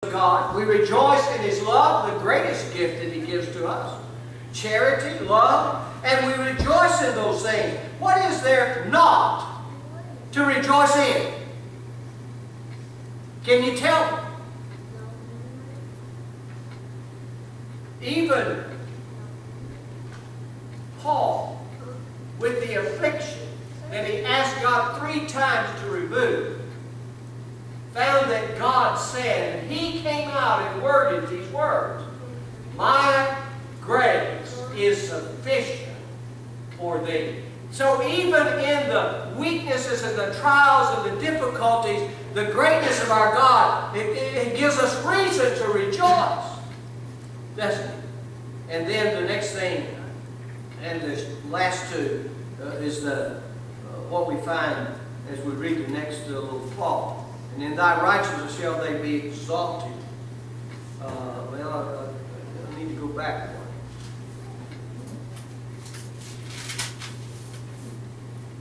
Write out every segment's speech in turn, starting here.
God. We rejoice in His love, the greatest gift that He gives to us. Charity, love, and we rejoice in those things. What is there not to rejoice in? Can you tell me? Even Paul, with the affliction that he asked God 3 times to remove, found that God said, and he came out and worded these words, "My grace is sufficient for thee." So even in the weaknesses and the trials and the difficulties, the greatness of our God, it gives us reason to rejoice. Doesn't it? And then the next thing, and the last two, is what we find as we read the next little clause. "And in thy righteousness shall they be exalted." I need to go back one.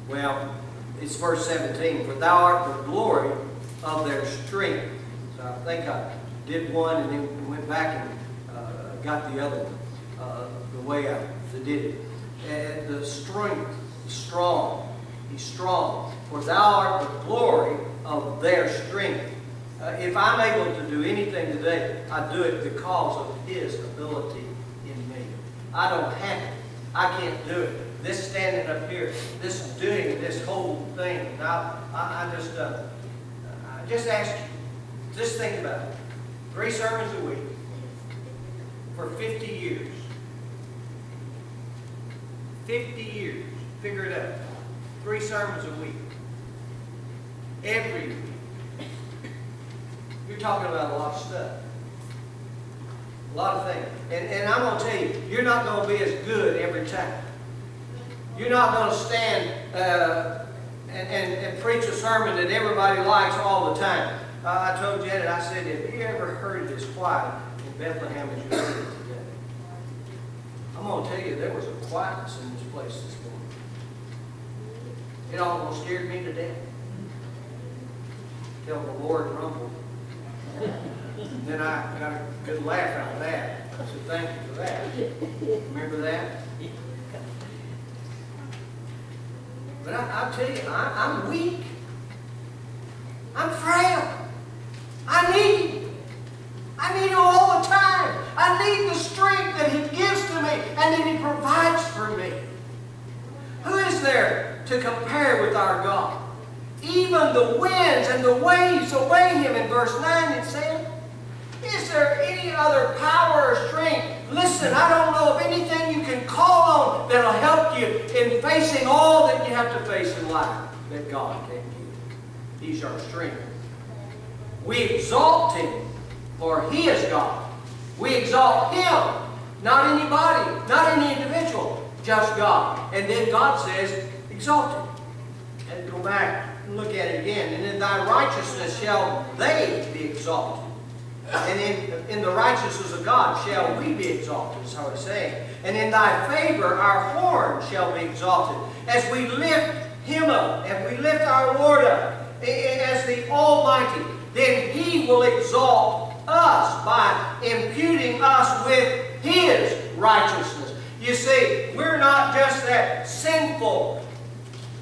Well, it's verse 17. "For thou art the glory of their strength." So I think I did one and then went back and got the other one the way I did it. And the strength, strong. He's strong. "For thou art the glory of their strength." If I'm able to do anything today, I do it because of His ability in me. I don't have it. I can't do it. This standing up here, this doing this whole thing. I just ask you, just think about it. 3 sermons a week for 50 years. 50 years. Figure it out. 3 sermons a week. Every week. You're talking about a lot of stuff. A lot of things. And I'm going to tell you, you're not going to be as good every time. You're not going to stand and preach a sermon that everybody likes all the time. I told Janet, I said, "Have you ever heard it as quiet in Bethlehem as you heard it today?" I'm going to tell you, there was a quietness in this place this morning. It almost scared me to death. Till the Lord rumbled. And then I got a good laugh out of that. I said, "Thank you for that." Remember that? But I'll tell you, I'm weak. I'm frail. I need Him. I need Him all the time. I need the strength that He gives to me and that He provides for me. Who is there to compare with our God? Even the winds and the waves obey Him. In verse 9 it said, "Is there any other power or strength?" Listen, I don't know of anything you can call on that will help you in facing all that you have to face in life that God can give. He's our strength. We exalt Him, for He is God. We exalt Him, not anybody, not any individual, just God. And then God says, exalt Him. And go back and look at it again. "And in thy righteousness shall they be exalted." And in the righteousness of God shall we be exalted, is how it's saying. "And in thy favor our horn shall be exalted." As we lift Him up, and we lift our Lord up as the Almighty, then He will exalt us by imputing us with His righteousness. You see, we're not just that sinful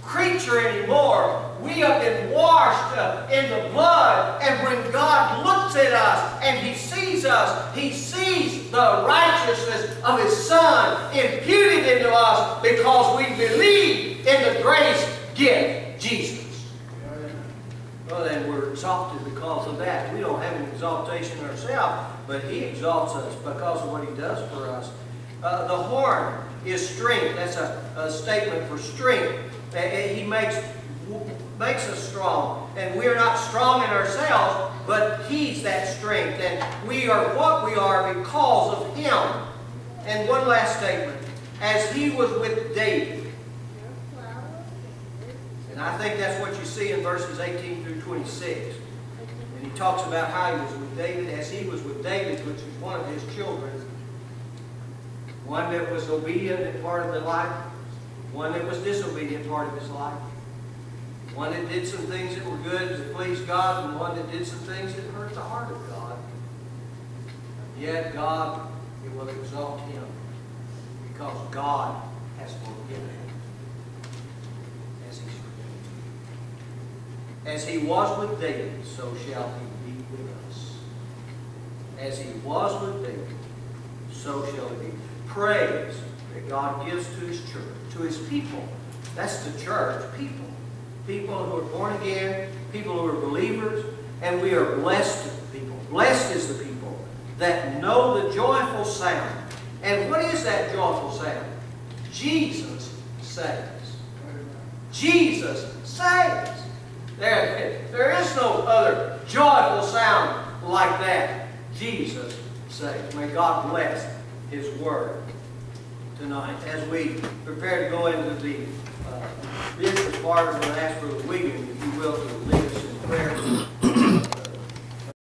creature anymore. We have been washed in the blood, and when God looks at us and He sees the righteousness of His Son imputed into us because we believe in the grace gift, Jesus. Well, then we're exalted because of that. We don't have an exaltation ourselves, but He exalts us because of what He does for us. The horn is strength. That's a statement for strength. He makes us strong. And we are not strong in ourselves, but He's that strength. And we are what we are because of Him. And one last statement. As He was with David. And I think that's what you see in verses 18 through 26. And he talks about how He was with David. As He was with David, which was one of His children. One that was obedient in part of their life. One that was disobedient part of his life. One that did some things that were good to please God, and one that did some things that hurt the heart of God. Yet God, it will exalt him because God has forgiven him as he's forgiven. As he was with David, so shall he be with us. As he was with David, so shall he be. Praise that God gives to his church, to his people. That's the church, people. People who are born again, people who are believers, and we are blessed people. Blessed is the people that know the joyful sound. And what is that joyful sound? Jesus saves. Jesus saves. There is no other joyful sound like that. Jesus saves. May God bless his word tonight. As we prepare to go into the business part, I'm going to ask Brother Wiggins, if you will, to lead us in prayer.